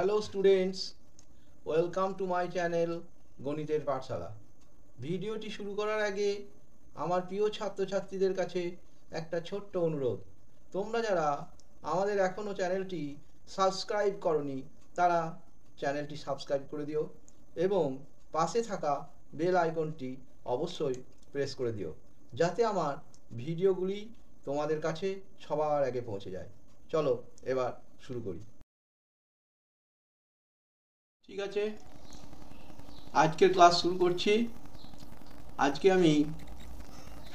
Hello students, welcome to my channel গণিতের পাঠশালা। ভিডিওটি শুরু করার আগে আমার প্রিয় ছাত্রছাত্রীদের কাছে একটা ছোট্ট অনুরোধ, তোমরা যারা আমাদের এখনও চ্যানেলটি সাবস্ক্রাইব করনি তারা চ্যানেলটি সাবস্ক্রাইব করে দিও এবং পাশে থাকা বেল আইকনটি অবশ্যই প্রেস করে দিও, যাতে আমার ভিডিওগুলি তোমাদের কাছে সবার আগে পৌঁছে যায়। চলো এবার শুরু করি। ঠিক আছে, আজকের ক্লাস শুরু করছি। আজকে আমি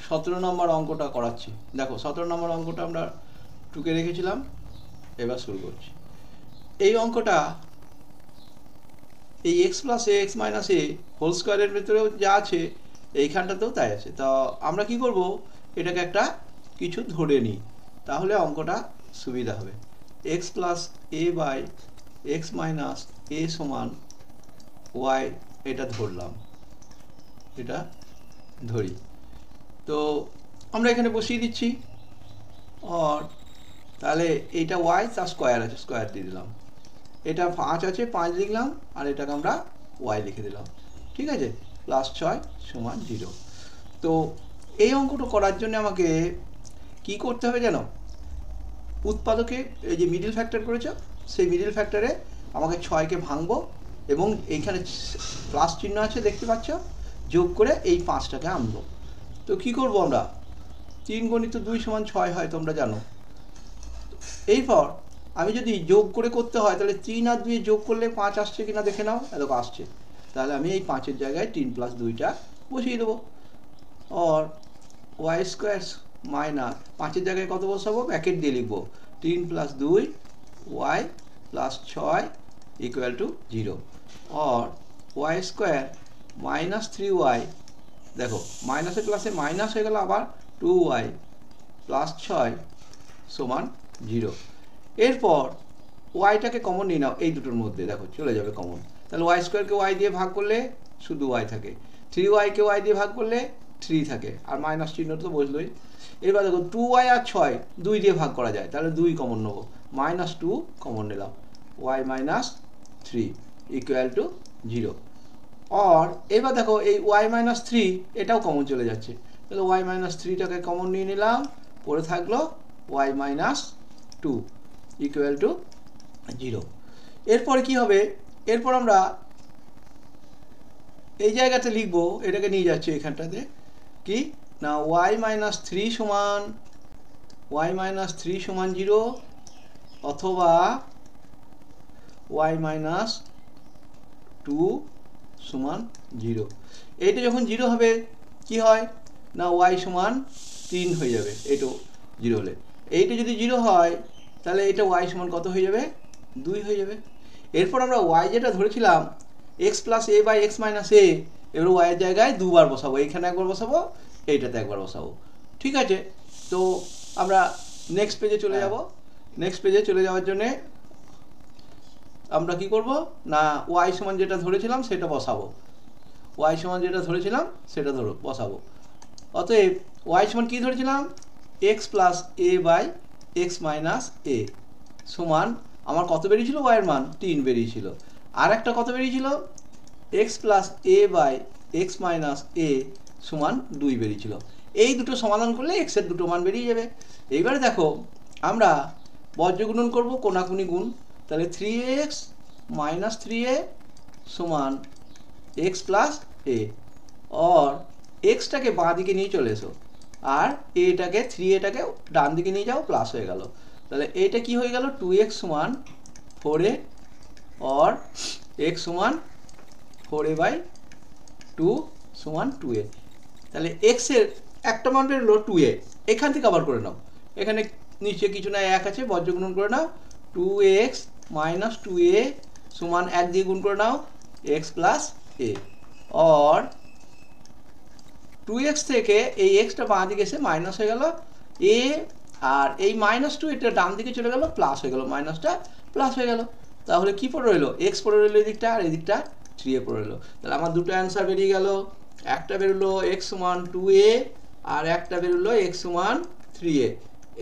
17 নম্বর অঙ্কটা করাচ্ছি। দেখো 17 নম্বর অঙ্কটা আমরা টুকে রেখেছিলাম, এবার শুরু করছি। এই অঙ্কটা এই এক্স প্লাস এ এক্স মাইনাস এ হোল স্কোয়ারের ভেতরেও যা আছে এইখানটাতেও তাই আছে। তা আমরা কি করব, এটাকে একটা কিছু ধরে নিই, তাহলে অঙ্কটা সুবিধা হবে। X plus a by x minus a সমান ওয়াই, এটা ধরলাম, এটা ধরি। তো আমরা এখানে বসিয়ে দিচ্ছি, আর তাহলে এইটা ওয়াই তার স্কোয়ার আছে, স্কোয়ার দিয়ে দিলাম। এটা 5 আছে, 5 লিখলাম, আর এটাকে আমরা ওয়াই লিখে দিলাম। ঠিক আছে, প্লাস 6 সমান 0। তো এই অঙ্কটা করার জন্য আমাকে কি করতে হবে জানো? উৎপাদকে এই যে মিডিল ফ্যাক্টর করেছো, সেই মিডিল ফ্যাক্টরে আমাকে 6কে ভাঙবো এবং এইখানে প্লাস চিহ্ন আছে দেখতে পাচ্ছ, যোগ করে এই 5টাকে আনবো। তো কি করব আমরা, 3 গণিত 2 সমান 6 হয়, তোমরা জানো। এরপর আমি যদি যোগ করে করতে হয়, তাহলে 3 আর 2 যোগ করলে 5 আসছে কিনা দেখে নাও। এরকম আসছে, তাহলে আমি এই 5-এর জায়গায় 3 প্লাস 2টা বসিয়ে দেবো। আর ওয়াই স্কোয়ার মাইনাস 5-এর জায়গায় কত বসাবো, ব্র্যাকেট দিয়ে লিখবো 3 plus 2 y plus 6 equal to 0। আর ওয়াই স্কোয়ার মাইনাস 3y, দেখো মাইনাসে প্লাসে মাইনাস হয়ে গেল, আবার 2y প্লাস 6 সমান 0। এরপর ওয়াইটাকে কমন নিয়ে নাও, এই দুটোর মধ্যে দেখো চলে যাবে কমন। তাহলে ওয়াই স্কোয়ারকে ওয়াই দিয়ে ভাগ করলে শুধু ওয়াই থাকে, 3yকে ওয়াই দিয়ে ভাগ করলে 3 থাকে, আর মাইনাস চিহ্ন তো বসলোই। এবার দেখো 2y আর 6 2 দিয়ে ভাগ করা যায়, তাহলে 2 কমন নেবো, মাইনাস 2 কমন নিলাম, ওয়াই মাইনাস 3 ইকুয়াল টু 0। আর এবার দেখো এই ওয়াই মাইনাস 3 এটাও কমন চলে যাচ্ছে, তাহলে ওয়াই মাইনাস 3টাকে কমন নিয়ে নিলাম, পরে থাকলো ওয়াই মাইনাস 2 ইকুয়াল টু 0। এরপরে কি হবে, এরপর আমরা এই জায়গাতে লিখবো, এটাকে নিয়ে যাচ্ছি এখানটাতে, কি না ওয়াই মাইনাস 3 সমান 0, অথবা ওয়াই মাইনাস 2 সমান 0। এইটা যখন 0 হবে কি হয় না, ওয়াই সমান 3 হয়ে যাবে, এটাও 0 হলে। এইটা যদি 0 হয় তাহলে এটা ওয়াই সমান কত হয়ে যাবে, 2 হয়ে যাবে। এরপর আমরা ওয়াই যেটা ধরেছিলাম x plus a by x minus a, এবার ওয়াইয়ের জায়গায় দুবার বসাবো, এইখানে একবার বসাবো, এইটাতে একবার বসাবো। ঠিক আছে, তো আমরা নেক্সট পেজে চলে যাব। নেক্সট পেজে চলে যাওয়ার জন্যে আমরা কি করব না, ওয়াই সমান যেটা ধরেছিলাম সেটা বসাবো, ওয়াই সমান যেটা ধরেছিলাম সেটা বসাবো। অতএব ওয়াই সমান কি ধরেছিলাম, x plus a by x minus a সমান, আমার কত বেরিয়েছিল, ওয়াইয়ের মান 3 বেরিয়েছিল, আর একটা কত বেরিয়েছিল, x plus a by x minus a সমান 2 বেরিয়েছিল। এই দুটো সমাধান করলে এক্সের দুটো মান বেরিয়ে যাবে। এইবারে দেখো আমরা বজ্রগুণন করব, কোনাকুনি গুণ, তাহলে 3x মাইনাস 3a সমান এক্স প্লাস এ। আর এক্সটাকে বাঁ দিকে নিয়ে চলে এসো, আর এটাকে 3aটাকে ডান দিকে নিয়ে যাও, প্লাস হয়ে গেল। তাহলে এটা কি হয়ে গেল, 2x সমান 4a, আর x সমান 4a বাই 2 সমান 2a। তাহলে x এর একটা মান বেরোলো 2a, এখান থেকে আবার করে নাও, এখানে নিচে কিছু না 1 আছে, বজ্রগুণন করে নাও, 2x মাইনাস 2a সমান 1 দিয়ে গুণ করে নাও x প্লাস a। আর 2x থেকে এই xটা বাঁ দিকে এসে মাইনাস হয়ে গেল a, আর এই মাইনাস 2 এটা ডান দিকে চলে গেল, প্লাস হয়ে গেল, মাইনাসটা প্লাস হয়ে গেল। তাহলে কি পড়ে রইলো, x পড়ে রইলো এদিকটা, আর এদিকটা 3a পড়ে রইলো। তাহলে আমার দুটো অ্যান্সার বেরিয়ে গেল, একটা বেরোলো x সমান 2a, আর একটা বেরোলো x সমান 3a।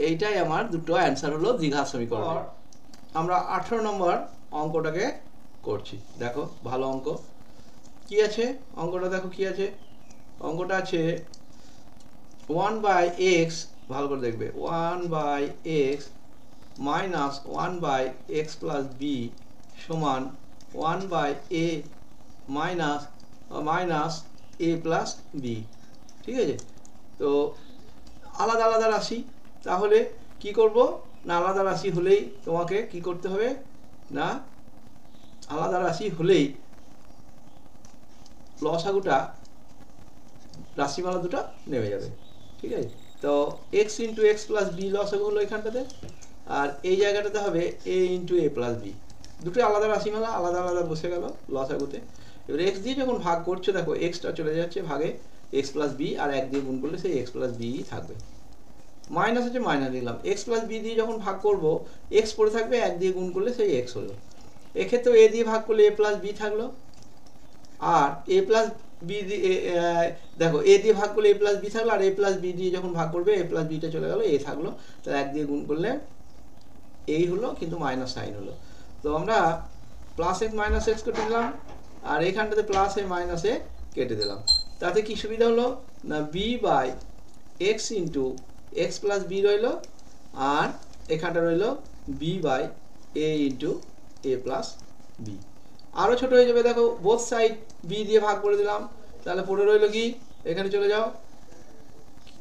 এইটাই আমার দুটো অ্যান্সার হলো দ্বিঘাত সমীকরণ। আমরা 18 নম্বর অঙ্কটাকে করছি। দেখো ভালো অঙ্ক কি আছে, অঙ্কটা দেখো কি আছে। অঙ্কটা আছে 1/x, ভালো করে দেখবে, 1/x minus 1/x plus b সমান 1/a মাইনাস মাইনাস এ প্লাস বি। ঠিক আছে, তো আলাদা আলাদা রাশি, তাহলে কি করব না, আলাদা রাশি হলেই তোমাকে কি করতে হবে না, আলাদা রাশি হলেই লসাগুটা রাশিমালা দুটো নেমে যাবে। ঠিক আছে, তো x into x plus b লসাগু হলো এখানটাতে, আর এই জায়গাটাতে হবে a into a plus b, দুটোই আলাদা রাশিমালা, আলাদা আলাদা বসে গেল লসাগুতে। এবার এক্স দিয়ে যখন ভাগ করছো দেখো এক্সটা চলে যাচ্ছে ভাগে এক্স প্লাস বি, আর এক দিয়ে গুণ করলে সেই এক্স প্লাস বি থাকবে। মাইনাস আছে মাইনাস নিলাম, এক্স প্লাস বি দিয়ে যখন ভাগ করবো এক্স পড়ে থাকবে, এক দিয়ে গুণ করলে সেই এক্স হলো। এক্ষেত্রেও এ দিয়ে ভাগ করলে এ প্লাস বি থাকলো, আর এ প্লাস বি দিয়ে দেখো এ দিয়ে ভাগ করলে এ প্লাস বি থাকলো, আর এ প্লাস বি দিয়ে যখন ভাগ করবে এ প্লাস বিটা চলে গেলো, এ থাকলো, তাহলে এক দিয়ে গুণ করলে এই হলো, কিন্তু মাইনাস সাইন হলো। তো আমরা প্লাস এক্স মাইনাস এক্স কেটে দিলাম, আর এখানটাতে প্লাস এ মাইনাস এ কেটে দিলাম। তাতে কি সুবিধা হলো না, b by x into x plus b রইল, আর এখানটা রইল b by a into a plus b. আরও ছোট হয়ে যাবে, দেখো বোথ সাইড বি দিয়ে ভাগ করে দিলাম, তাহলে পড়ে রইল কি, এখানে চলে যাও,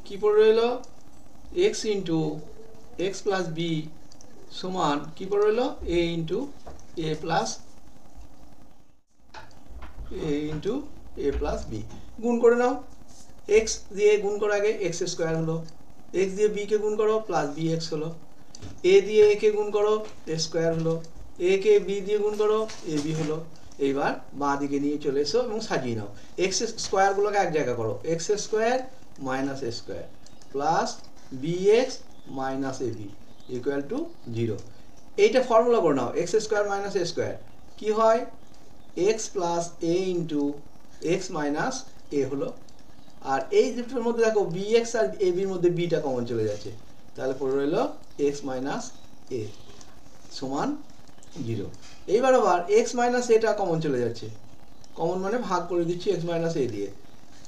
কি পড়ে রইল x into x plus b সমান কি পড়ে রইল a into a plus b. গুণ করে নাও, এক্স দিয়ে গুণ করার আগে এক্স স্কোয়ার হলো, এক্স দিয়ে বি কে গুণ করো প্লাস বি এক্স হলো, এ দিয়ে এ কে গুণ করো এ স্কোয়ার হলো, এ কে বি দিয়ে গুণ করো এ বি হলো। এইবার বাঁ দিকে নিয়ে চলে এসো এবং সাজিয়ে নাও, এক্স স্কোয়ারগুলোকে এক জায়গা করো, x square minus a square plus b x minus a b equal to 0। এইটা ফর্মুলা করে নাও, x square minus a square কি হয়, x plus a into x minus a হলো, আর এই দুটোর মধ্যে দেখো বি এক্স আর এ বির মধ্যে বিটা কমন চলে যাচ্ছে, তাহলে পড়ে রইল এক্স মাইনাস এ সমান 0। এইবার আবার এক্স মাইনাস এটা কমন চলে যাচ্ছে, কমন মানে ভাগ করে দিচ্ছি এক্স মাইনাস এ দিয়ে,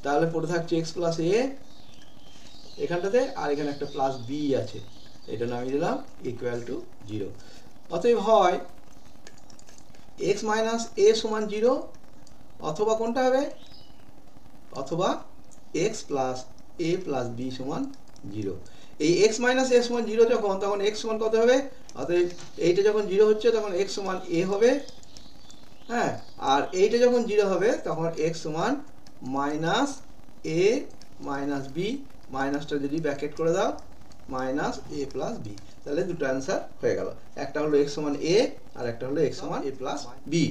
তাহলে পড়ে থাকছে এক্স প্লাস এ এখানটাতে, আর এখানে একটা প্লাস বি আছে, এটা নামিয়ে দিলাম ইকুয়াল টু 0। অতএব হয় এক্স মাইনাস এ সমান 0, অথবা কোনটা হবে, অথবা এক্স প্লাস এ প্লাস বি সমান 0। এই এক্স মাইনাস এ সমান 0 যখন, তখন এক্স সমান কত হবে, অতএব এইটা যখন 0 হচ্ছে তখন এক্স সমান এ হবে, হ্যাঁ, আর এইটা যখন 0 হবে তখন এক্স সমান মাইনাস এ মাইনাস বি, মাইনাসটা যদি ব্র্যাকেট করে দাও মাইনাস এ প্লাস বি, তাহলে দুটো অ্যান্সার হয়ে গেল, একটা হলো এক্স সমান এ আর একটা হলো এক্স সমান এ প্লাস বি।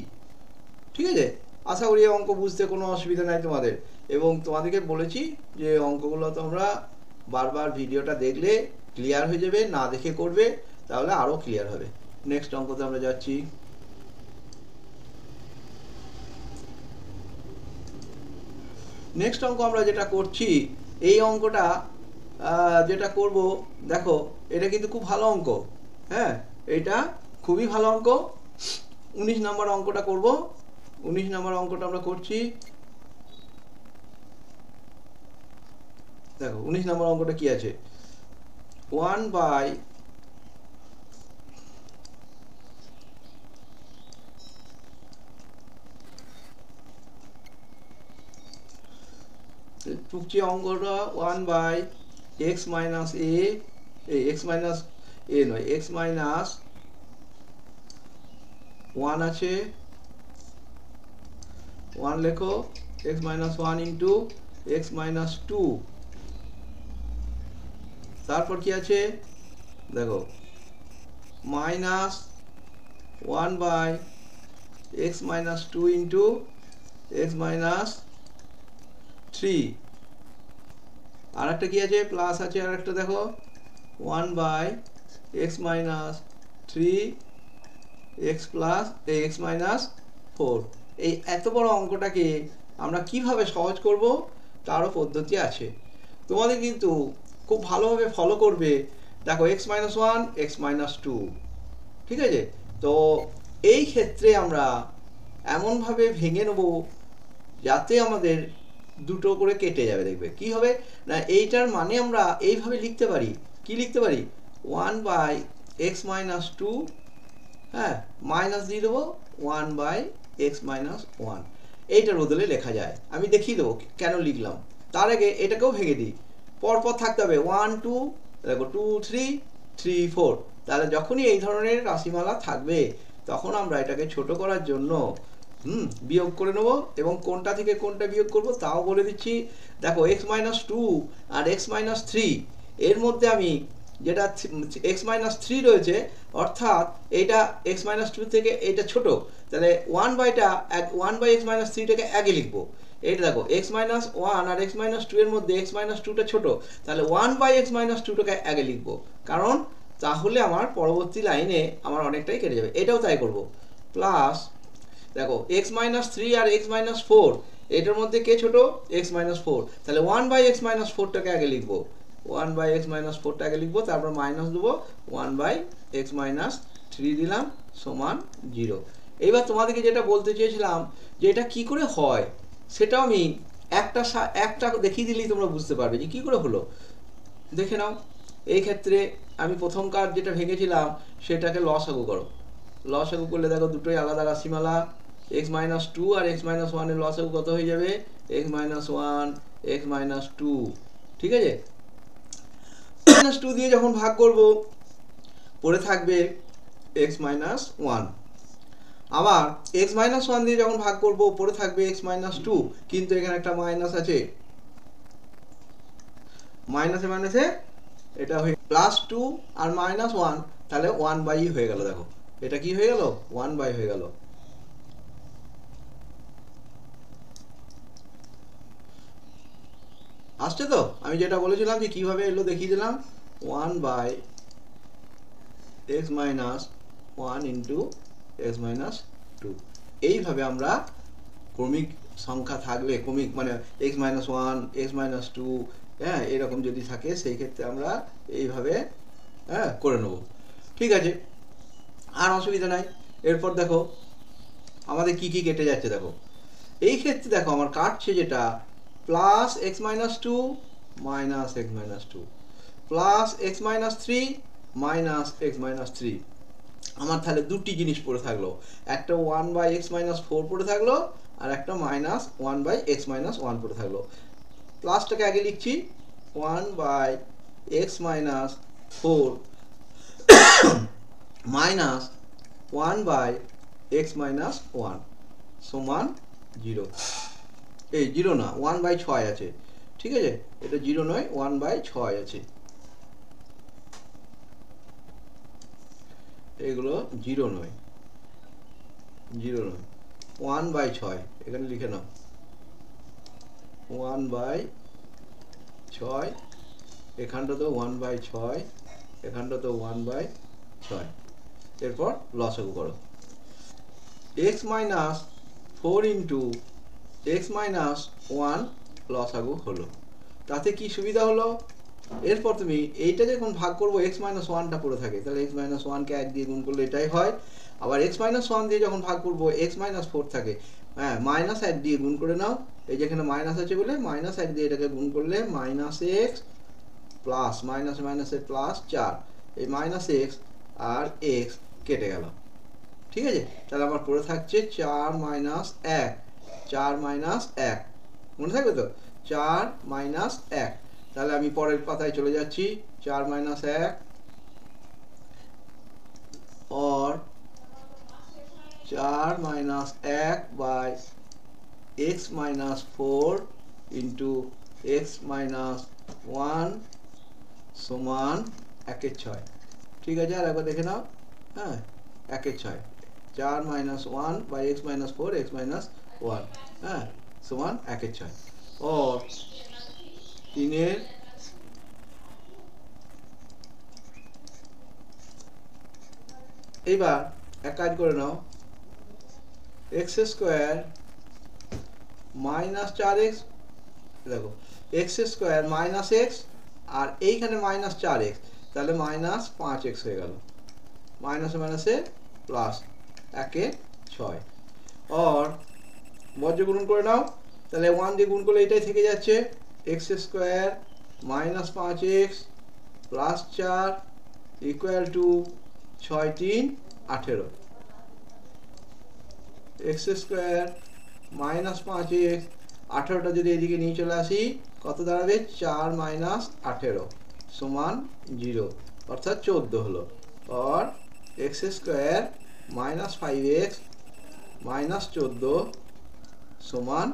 ঠিক আছে, আশা করি এই অঙ্ক বুঝতে কোনো অসুবিধা নাই তোমাদের, এবং তোমাদেরকে বলেছি যে অঙ্কগুলো তোমরা বারবার ভিডিওটা দেখলে ক্লিয়ার হয়ে যাবে, না দেখে করবে তাহলে আরও ক্লিয়ার হবে। নেক্সট অঙ্কতে আমরা যাচ্ছি। নেক্সট অঙ্ক আমরা যেটা করছি, এই অঙ্কটা যেটা করব দেখো এটা কিন্তু খুব ভালো অঙ্ক, হ্যাঁ এটা খুবই ভালো অঙ্ক। 19 নম্বর অঙ্কটা করব, 19 নম্বর অঙ্কটা আমরা করছি। দেখো 19 নম্বর অঙ্কটা কি আছে, 1 বাই টুকছি অঙ্কটা 1 by x minus a, x minus a নয়, এক্স মাইনাস 1 আছে, 1 লেখো, x minus 1 into x minus 2, তারপর কি আছে দেখো minus 1 by x minus 2 into x minus 3, আর একটা কি আছে প্লাস আছে, আর একটা দেখো 1 by x minus 3 x plus x minus 4। এই এত বড় অঙ্কটাকে আমরা কিভাবে সহজ করব তারও পদ্ধতি আছে, তোমাদের কিন্তু খুব ভালোভাবে ফলো করবে। দেখো এক্স মাইনাস 1 এক্স মাইনাস 2, ঠিক আছে, তো এই ক্ষেত্রে আমরা এমনভাবে ভেঙে নেব যাতে আমাদের দুটো করে কেটে যাবে। দেখবে কি হবে না, এইটার মানে আমরা এইভাবে লিখতে পারি, কি লিখতে পারি, 1/x-2, হ্যাঁ, মাইনাস দিয়ে দেবো 1/x-1, এইটার বদলে লেখা যায়। আমি দেখিয়ে দেবো কেন লিখলাম। তার আগে এটাকেও ভেঙে দিই, পরপর থাকতে হবে 1 2, দেখো 2 3 3 4। তাহলে যখনই এই ধরনের রাশিমালা থাকবে তখন আমরা এটাকে ছোট করার জন্য বিয়োগ করে নেব, এবং কোনটা থেকে কোনটা বিয়োগ করব তাও বলে দিচ্ছি। দেখো x-2 আর x-3, এর মধ্যে আমি যেটা x-3 রয়েছে, অর্থাৎ এইটা x-2 থেকে এটা ছোট, তাহলে 1/x-3টাকে আগে লিখবো। এইটা দেখো x-1 আর x-2 এর মধ্যে x-2টা ছোট, তাহলে 1/x-2টাকে আগে লিখবো, কারণ তাহলে আমার পরবর্তী লাইনে আমার অনেকটাই কেটে যাবে। এটাও তাই করব। প্লাস দেখো x-3 আর x-4, এটার মধ্যে কে ছোট, x-4, তাহলে 1/x-4টাকে আগে লিখবো, 1/x-4টা আগে লিখবো, তারপর মাইনাস দেবো 1/x-3 দিলাম সমান 0। এইবার তোমাদেরকে যেটা বলতে চেয়েছিলাম যে এটা কি করে হয়, সেটাও আমি একটা দেখিয়ে দিলেই তোমরা বুঝতে পারবে যে কি করে হলো। দেখে নাও, এই ক্ষেত্রে আমি প্রথম কাজ যেটা ভেঙেছিলাম সেটাকে লসাগু করো। লসাগু করলে দেখো দুটোই আলাদা রাশিমালা, x-2 আর x-1 এর লসাগু কত হয়ে যাবে, x-1 x-2, ঠিক আছে। -2 দিয়ে যখন ভাগ করব পড়ে থাকবে x-1, আবার x-1 দিয়ে যখন ভাগ করব পড়ে থাকবে x-2, কিন্তু এখানে একটা মাইনাস আছে, মাইনাসে মাইনাসে এটা হয়ে +2 আর -1, তাহলে 1/e হয়ে গেল। দেখো এটা কি হয়ে গেল, 1/e হয়ে গেল। আসছে তো, আমি যেটা বলেছিলাম যে কিভাবে এলো দেখিয়ে দিলাম, 1/x-1 ইন্টু x-2। এইভাবে আমরা ক্রমিক সংখ্যা থাকলে, ক্রমিক মানে x-1 x-2, হ্যাঁ, এরকম যদি থাকে সেই ক্ষেত্রে আমরা এইভাবে করে নেব। ঠিক আছে, আর অসুবিধা নাই। এরপর দেখো আমাদের কি কি কেটে যাচ্ছে। দেখো এই ক্ষেত্রে দেখো আমার কাটছে যেটা plus x-2 minus x-2, plus x-3 minus x-3। আমার তাহলে দুটি জিনিস পড়ে থাকলো, একটা 1/x-4 পড়ে থাকলো, আর একটা মাইনাস 1/x-1 পড়ে থাকলো। প্লাসটাকে আগে লিখছি, 1/x-4 মাইনাস 1/x-1 সমান 0। এই 0 না, 1/6 আছে, ঠিক আছে, এটা 0 নয়, 1/6 আছে। এগুলো 0 নয়, 1/6 এখানে লিখে নাও, 1/6, এখানটা তো 1/6, এখানটা তো 1/6। এরপর লসাগু করো, x-4 ইন্টু x-1 লসাগু হলো। তাতে কি সুবিধা হলো, এরপর তুমি এইটা যখন ভাগ করবো x-1টা পড়ে থাকে, তাহলে x-1কে 1 দিয়ে গুণ করলে এটাই হয়। আবার x-1 দিয়ে যখন ভাগ করবো x-4 থাকে, হ্যাঁ, -1 দিয়ে গুণ করে নাও, এই যেখানে মাইনাস আছে বলে -1 দিয়ে এটাকে গুণ করলে -x প্লাস মাইনাসে মাইনাসে +4, এই -x আর x কেটে গেল। ঠিক আছে, তাহলে আমার পড়ে থাকছে 4 - 1, 4 - 1, মনে থাকবে তো, 4 - 1। তাহলে আমি পরের পাতায় চলে যাচ্ছি, 4 - 1 और 4 - 1/x-4 इंटू x-1 সমান 1/6। ঠিক আছে, আর একবার দেখে নাও, হ্যাঁ, 1/6, 4 - 1/x-4 x-1, হ্যাঁ, সমান 1/6। और 3 এবার এক কাজ করে নাও, x² - 4x, দেখো x² - x আর এইখানে -4x, তাহলে -5x হয়ে গেল, মাইনাসে মাইনাসে প্লাস একে 6 और বর্জ্য গুণন করে নাও, তাহলে 1 দিয়ে গুণ করলে এটাই থেকে যাচ্ছে x square minus 5x plus 4 equal to 6 3 18। x square minus 5x 18টা যদি এদিকে নিয়ে চলে আসি কত দাঁড়াবে 4 মাইনাস 18 সমান 0 অর্থাৎ 14 হলো। और x square minus 5x minus 14 সমান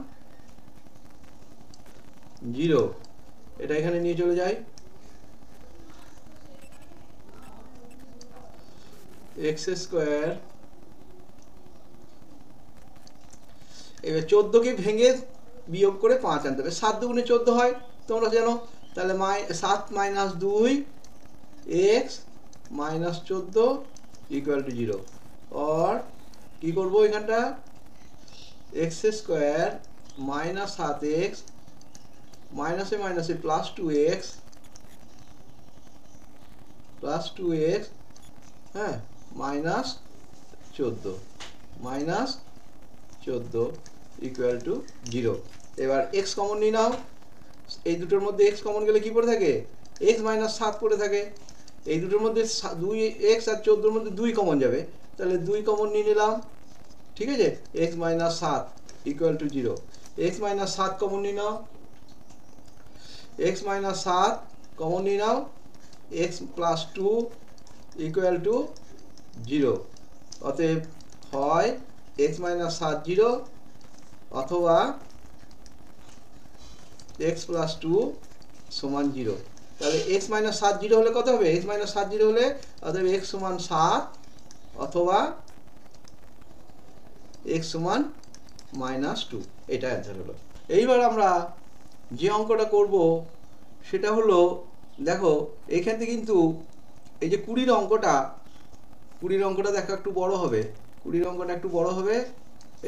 0। এটা এখানে নিয়ে চলে যায় x স্কয়ার, এবার 14 কে ভেঙে বিয়োগ করে 5 আনতে হবে। 7 দুগুণে 14 হয় তোমরা জানো, তাহলে 7 minus 2 x minus 14 equal to 0। और কি করব এখানটা x স্কয়ার মাইনাস 7x মাইনাসে মাইনাসে প্লাস 2x হ্যাঁ মাইনাস 14 ইকুয়াল টু 0। এবার x কমন নিয়ে নাও, এই দুটোর মধ্যে x কমন গেলে কি পড়ে থাকে x মাইনাস 7 পড়ে থাকে। এই দুটোর মধ্যে 2x আর 14 এর মধ্যে 2 কমন যাবে, তাহলে 2 কমন নিয়ে নিলাম, ঠিক আছে। x minus 7 equal to 0। x minus 7 common নিয়ে নাও, x মাইনাস 7 কমন নিয়ে নাও, x প্লাস 2 ইকুয়াল টু 0। অতএব হয় x মাইনাস 7 0 অথবা x প্লাস 2 সমান 0। তাহলে x মাইনাস 7 0 হলে কত হবে, x মাইনাস 7 0 হলে অতএব x সমান 7 অথবা x সমান মাইনাস 2, এটা অ্যান্সার হলো। এইবার আমরা যে অঙ্কটা করব সেটা হলো, দেখো এখান থেকে কিন্তু এই যে 20 অঙ্কটা দেখো একটু বড় হবে, 20 অঙ্কটা একটু বড় হবে,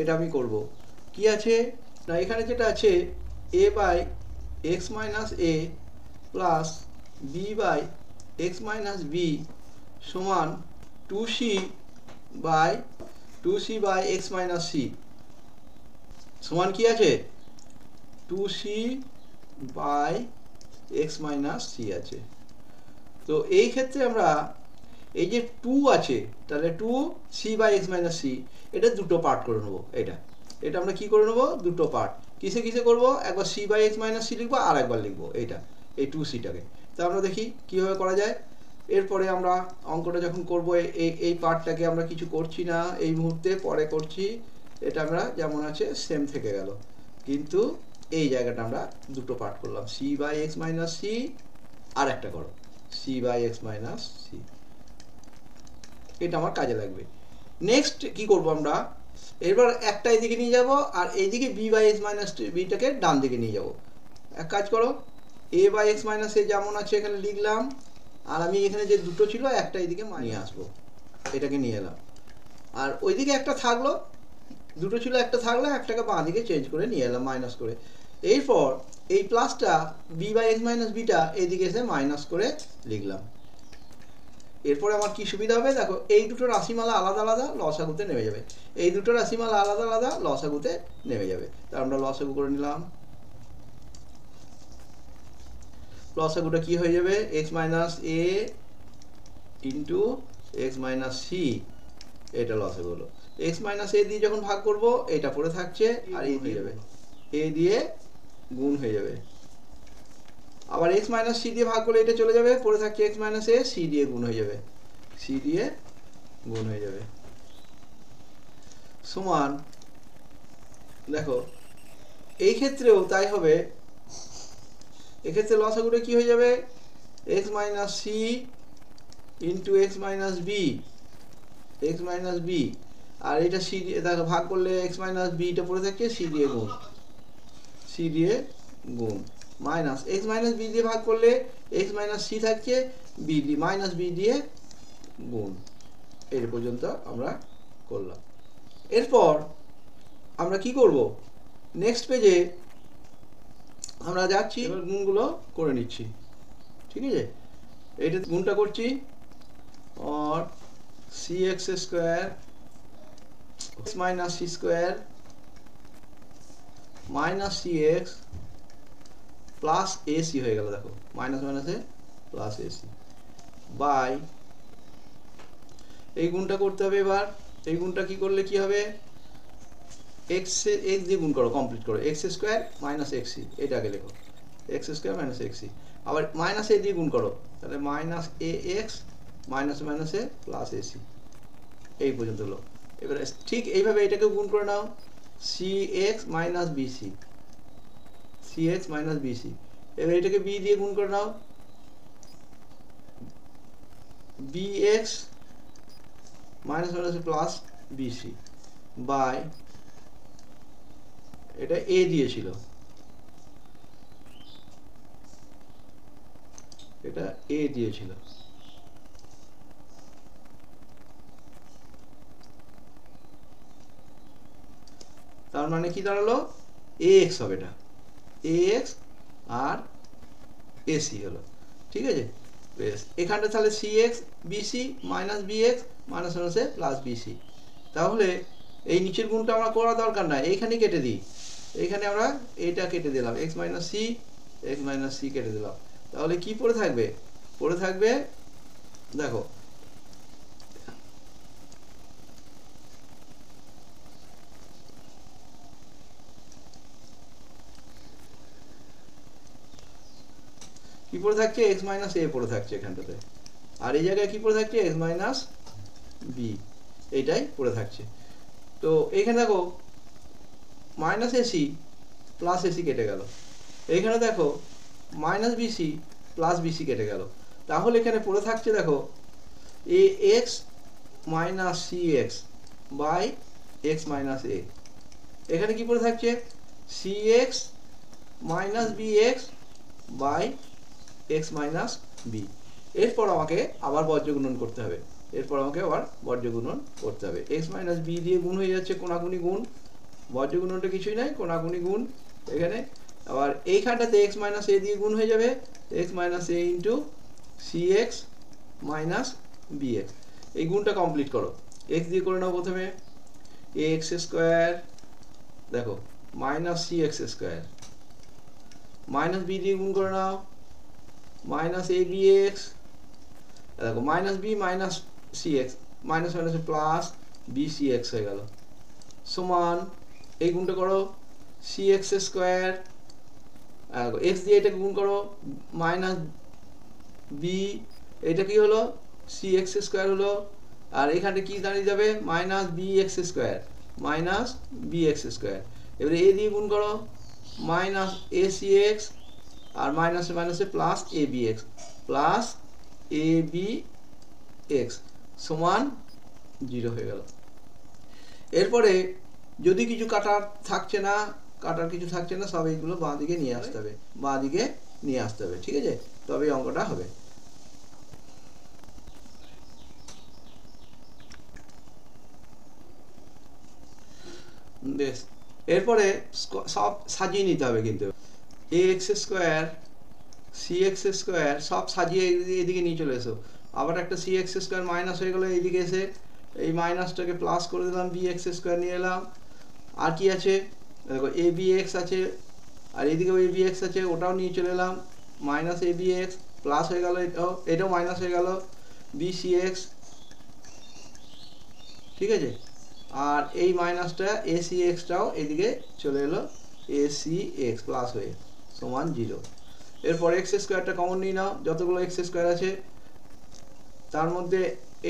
এটা আমি করব। কি আছে না এখানে যেটা আছে a by x minus a plus b by x minus b সমান 2c by x minus c সমান কি আছে 2c by x minus c আছে। তো এই ক্ষেত্রে আমরা এই যে 2 আছে, তাহলে 2c by x minus c এটা দুটো পার্ট করে নেব। এটা আমরা কি করে নেব, দুটো পার্ট। কিসে করব, একবার c by x minus c লিখবো আর একবার লিখবো এই 2cটাকে। তো আমরা দেখি কিভাবে করা যায়। এরপরে আমরা অঙ্কটা যখন করব এই পার্টটাকে আমরা কিছু করছি না এই মুহূর্তে, পরে করছি। এটা আমরা যেমন আছে সেম থেকে গেল, কিন্তু এই জায়গাটা আমরা দুটো পার্ট করলাম, c by x minus c আর একটা করো c by x minus c, এটা আমার কাজে লাগবে। নেক্সট কি করব আমরা, এবার একটা এইদিকে নিয়ে যাব আর এইদিকে b বাই x মাইনাস bটাকে ডান দিকে নিয়ে যাব। এক কাজ করো, a by x minus a যেমন আছে এখানে লিখলাম, আর আমি এখানে যে দুটো ছিল একটা এইদিকে নিয়ে আসবো, এটাকে নিয়ে এলাম। আর ওইদিকে একটা থাকলো, দুটো ছিল একটা থাকলো, একটাকে বাঁ দিকে চেঞ্জ করে নিয়ে এলাম মাইনাস করে। এরপর এই প্লাসটা b বাই x মাইনাস bটা এইদিকে এসে মাইনাস করে লিখলাম। এরপরে আমার কি সুবিধা হবে, দেখো এই দুটো রাশিমালা আলাদা আলাদা লসাগুতে নেমে যাবে, এই দুটো রাশিমালা আলাদা আলাদা লসাগুতে নেমে যাবে। তার আমরা লসাগু করে নিলাম। লসাগুটা কি হয়ে যাবে, x minus a into x minus c, এটা লসাগু হলো। x মাইনাস a দিয়ে যখন ভাগ করব এটা পড়ে থাকছে আর এই দিয়ে যাবে, a দিয়ে গুণ হয়ে যাবে। আবার x মাইনাস c দিয়ে ভাগ করলে এটা চলে যাবে, পড়ে থাকছে x মাইনাস a, c দিয়ে গুণ হয়ে যাবে, সমান। দেখো এই ক্ষেত্রেও তাই হবে, এক্ষেত্রে লসাগুটা কি হয়ে যাবে, x minus c into x minus b, আর এটা c দিয়ে দেখো ভাগ করলে x মাইনাস bটা পড়ে থাকছে c দিয়ে গুণ মাইনাস x মাইনাস b দিয়ে ভাগ করলে x মাইনাস c থাকছে মাইনাস b দিয়ে গুণ। এই পর্যন্ত আমরা করলাম। এরপর আমরা কি করব, নেক্সট পেজে আমরা যাচ্ছি, এবার গুণগুলো করে নিচ্ছি, ঠিক আছে। এটা গুণটা করছি, और cx square x minus c square minus c x plus a c গেল, দেখো মাইনাস মাইনাসে প্লাস এসি বাই, এই গুণটা করতে হবে। এবার এই গুণটা কি করলে কি হবে, এক্স দিয়ে গুণ করো, কমপ্লিট করো, এক্স স্কোয়ার মাইনাস এক্সি, এটা আগে লেখো, এক্স স্কোয়ার মাইনাস এক্সি, আবার মাইনাস এ দিয়ে গুণ করো, তাহলে মাইনাস এ এক্স মাইনাস মাইনাসে প্লাস এসি, এই পর্যন্ত হলো। এবারে ঠিক এইভাবে এটাকে গুণ করে নাও, c x minus bc, c x minus bc, এবার এটাকে বি দিয়ে গুণ করে নাও, বি এক্স মাইনাস মাইনাসে প্লাস বিসি বাই, এটা এ দিয়েছিল, এটা এ দিয়েছিল, তার মানে কি দাঁড়ালো, এ এক্স হবে, এটা এ এক্স আর এসি হলো, ঠিক আছে। বেশ, এখানটা তাহলে c x bc minus b x minus মাইনাসে প্লাস বিসি, তাহলে এই নিচের গুণটা আমরা করা দরকার নাই, এইখানে কেটে দিই, এইখানে আমরা এটা কেটে দিলাম, এক্স মাইনাস সি কেটে দিলাম, তাহলে কি পড়ে থাকবে, পড়ে থাকবে দেখো কি পড়ে থাকছে, এক্স মাইনাস এ পড়ে থাকছে এখানটাতে, আর এই জায়গায় কি পড়ে থাকছে, এক্স মাইনাস বি, এইটাই পড়ে থাকছে। তো এইখানে দেখো মাইনাস এসি প্লাস এসি কেটে গেল, এইখানে দেখো মাইনাস বিসি প্লাস বিসি কেটে গেল, তাহলে এখানে পড়ে থাকছে দেখো a x minus c x by x minus a, এখানে কি পড়ে থাকছে c x minus b x by x minus b. এরপর আমাকে আবার বর্জ্য গুণন করতে হবে, এক্স মাইনাস বি দিয়ে গুণ হয়ে যাচ্ছে, কোনাগুনি গুণ, বর্জ্য গুণনটা কিছুই নাই, কোনাগুনি গুণ এখানে, আবার এইখানটাতে এক্স মাইনাস এ দিয়ে গুণ হয়ে যাবে, x minus a into c x minus b x, এই গুণটা কমপ্লিট করো, এক্স দিয়ে করে নাও প্রথমে, এ এক্স স্কোয়ার দেখো minus c x square minus b দিয়ে গুণ করে নাও, মাইনাস এ বি এক্স দেখো minus b minus c x minus মাইনাসে প্লাস বি সি এক্স হয়ে গেল, সমান এই গুণটা করো, সি এক্স স্কোয়ার এক্স দিয়ে এটাকে গুণ করো, মাইনাস বি, এটা কি হলো সি এক্স স্কোয়ার হলো, আর এখানে কি দাঁড়িয়ে যাবে মাইনাস বি এক্স স্কোয়ার, এবারে এ দিয়ে গুণ করো, মাইনাস এ সি এক্স আর মাইনাসে মাইনাসে প্লাস এ বি এক্স সমান 0 হয়ে গেল। এরপরে যদি কিছু কাটার কিছু থাকছে না, সব এইগুলো বাঁ দিকে নিয়ে আসতে হবে, ঠিক আছে, তবে অঙ্কটা হবে। বেশ, এরপরে সব সাজিয়ে নিতে হবে, কিন্তু a x square c x square সব সাজিয়ে এদিকে নিয়ে চলে এসো, আবার একটা সি এক্স স্কোয়ার মাইনাস হয়ে গেলো, এইদিকে এসে এই মাইনাসটাকে প্লাস করে দিলাম, বি এক্স স্কোয়ার নিয়ে এলাম, আর কি আছে দেখো এ বি এক্স আছে, আর এদিকেও এ বি এক্স আছে, ওটাও নিয়ে চলে এলাম, minus a b x plus হয়ে গেল, এটাও মাইনাস হয়ে গেল, বি সি এক্স, ঠিক আছে, আর এই মাইনাসটা এ সি এক্সটাও এদিকে চলে এলো, এ সি এক্স প্লাস হয়ে সমান 0। এরপর এক্স স্কোয়ারটা কমন নিয়ে নাও, যতগুলো এক্স স্কোয়ার আছে তার মধ্যে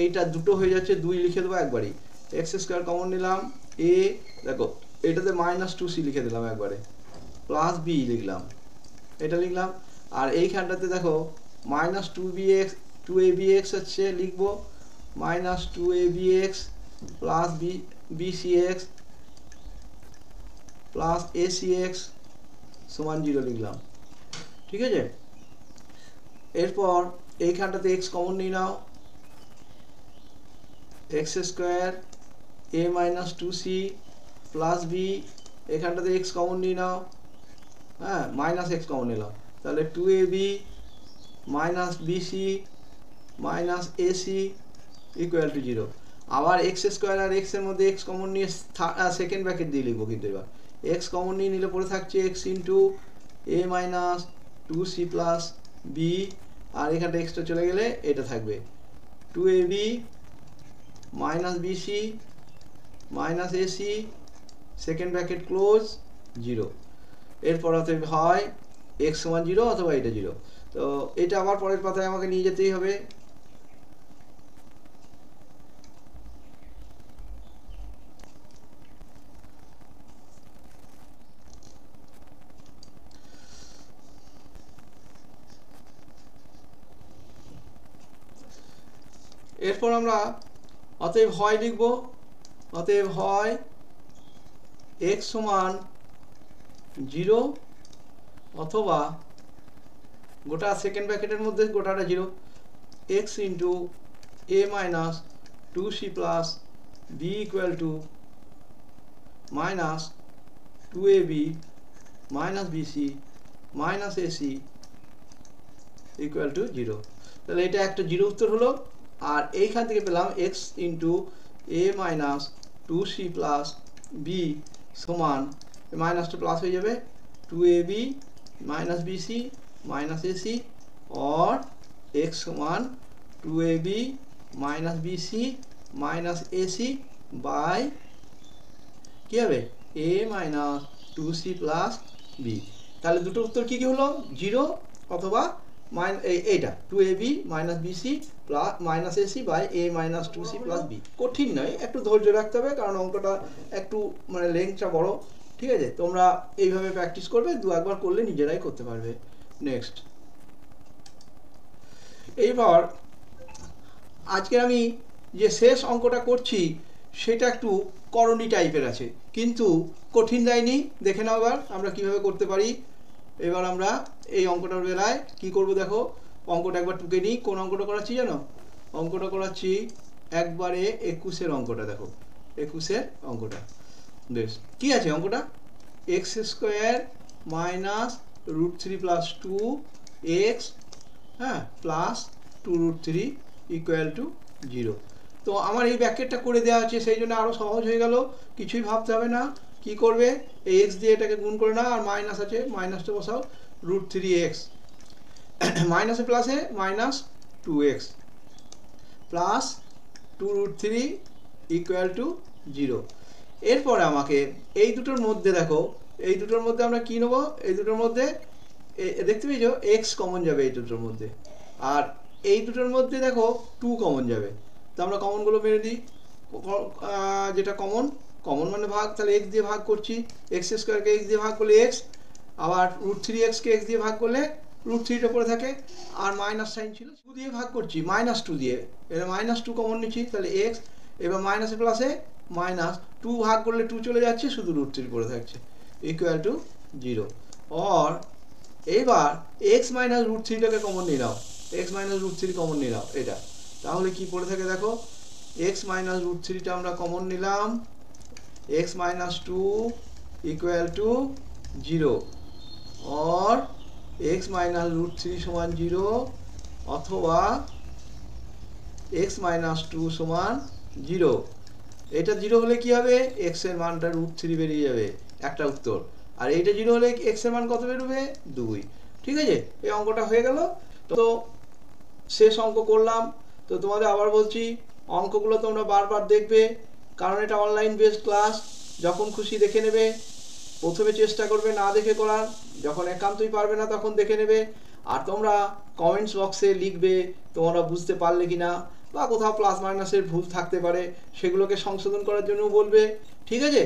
এইটা দুটো হয়ে যাচ্ছে, 2 লিখে দেবো একবারই, এক্স স্কোয়ার কমন নিলাম, এ দেখো এটাতে মাইনাস 2c লিখে দিলাম একবারে, প্লাস বি লিখলাম, এটা লিখলাম, আর এইখানটাতে দেখো মাইনাস 2ab(x) হচ্ছে লিখবো, minus 2ab(x) plus bcx plus acx সমান 0 লিখলাম, ঠিক আছে। এরপর এইখানটাতে x কমন নিয়ে নাও, x square a minus 2c plus b, এখানটাতে x কমন নিয়ে নাও, হ্যাঁ মাইনাস x কমন নিলাম, তাহলে 2ab minus bc minus ac equal to 0, আবার এক্স স্কোয়ার আর এক্স এর মধ্যে এক্স কমন নিয়ে সেকেন্ড ব্র্যাকেট দিয়ে লিখবো, কিন্তু এবার এক্স কমন নিয়ে নিলে পড়ে থাকছে x into a minus 2c plus b, আর এখানটা এক্সটা চলে গেলে এটা থাকবে 2ab minus BC minus ac second bracket close 0। এরপর অতএব হয় এক্স সমান 0 অথবা এটা 0। তো এটা আবার পরের পাতায় আমাকে নিয়ে যেতেই হবে। এরপর আমরা অতএব হয় লিখব, অতএব হয় এক্স সমান 0 অথবা গোটা সেকেন্ড ব্র্যাকেটের মধ্যে গোটাটা 0, x into a minus 2c plus b equal to minus 2ab minus BC minus ac equal to 0। তাহলে এটা একটা 0 উত্তর হলো। আর এইখান থেকে পেলাম x into a minus 2c plus b সমান মাইনাসটা প্লাস হয়ে যাবে 2ab minus BC minus minus, a x সমান 2ab minus BC minus AC a c by a minus 2c plus B. তাহলে দুটো উত্তর কি কি হলো, 0 অথবা এইটা 2ab minus bc plus minus AC by a minus 2c plus b. কঠিন নয়, একটু ধৈর্য রাখতে হবে কারণ অঙ্কটা একটু মানে লেন্থটা বড়। ঠিক আছে, তোমরা এইভাবে প্র্যাকটিস করবে, দু একবার করলে নিজেরাই করতে পারবে। নেক্সট, এইবার আজকে আমি যে শেষ অঙ্কটা করছি সেটা একটু করণী টাইপের আছে, কিন্তু কঠিন দেয়নি। দেখে নাও এবার আমরা কিভাবে করতে পারি। এবার আমরা এই অঙ্কটার বেলায় কি করব দেখো, অঙ্কটা একবার টুকে নিই। কোন অঙ্কটা করাচ্ছি জানো? অঙ্কটা করাচ্ছি একবারে 21-এর অঙ্কটা। দেখো 21-এর অঙ্কটা বেশ কি আছে অঙ্কটা, x square minus √3 plus 2x হ্যাঁ প্লাস 2√3 ইকুয়াল টু 0। তো আমার এই ব্র্যাকেটটা করে দেওয়া আছে, সেই জন্য আরও সহজ হয়ে গেল, কিছুই ভাবতে হবে না। কি করবে, এই এক্স দিয়ে এটাকে গুণ করে না, আর মাইনাস আছে মাইনাসটা বসাও, √3x মাইনাসে প্লাসে minus 2x plus 2√3 equal to 0। এরপরে আমাকে এই দুটোর মধ্যে দেখো, এই দুটোর মধ্যে আমরা কি নেবো, এই দুটোর মধ্যে দেখতে পেয়েছো এক্স কমন যাবে এই দুটোর মধ্যে, আর এই দুটোর মধ্যে দেখো 2 কমন যাবে। তো আমরা কমনগুলো মেরে দিই, যেটা কমন কমন মানে ভাগ, তাহলে এক্স দিয়ে ভাগ করছি, এক্স স্কোয়ারকে এক্স দিয়ে ভাগ করলে এক্স, আবার √3xকে এক্স দিয়ে ভাগ করলে √3টা পড়ে থাকে, আর মাইনাস সাইন ছিল 2 দিয়ে ভাগ করছি, -2 দিয়ে, এটা -2 কমন নিচ্ছি, তাহলে এক্স, এবার মাইনাসে প্লাসে মাইনাস 2 ভাগ করলে 2 চলে যাচ্ছে, শুধু √3 পড়ে থাকছে ইকুয়াল টু 0। और এবার এক্স মাইনাস √3টাকে কমন নিয়ে নাও, এক্স মাইনাস √3 কমন নিয়ে নাও এটা, তাহলে কি পড়ে থাকে দেখো, এক্স মাইনাস √3টা আমরা কমন নিলাম, এক্স মাইনাস 2 ইকুয়াল টু 0, और এক্স মাইনাস √3 সমান 0 অথবা এক্স মাইনাস 2 সমান 0। এটা 0 হলে কি হবে, এক্স এর মানটা √3 বেরিয়ে যাবে, একটা উত্তর। আর এইটা 0 হলে এক্স এর মান কত বেরোবে, 2। ঠিক আছে, এই অঙ্কটা হয়ে গেল। তো শেষ অঙ্ক করলাম। তো তোমাদের আবার বলছি, অঙ্কগুলো তোমরা বারবার দেখবে, কারণ এটা অনলাইন বেসড ক্লাস, যখন খুশি দেখে নেবে। প্রথমে চেষ্টা করবে না দেখে করার, যখন একান্তই পারবে না তখন দেখে নেবে। আর তোমরা কমেন্টস বক্সে লিখবে তোমরা বুঝতে পারলে কিনা, বা কোথাও প্লাস মাইনাসের ভুল থাকতে পারে, সেগুলোকে সংশোধন করার জন্য বলবে। ঠিক আছে।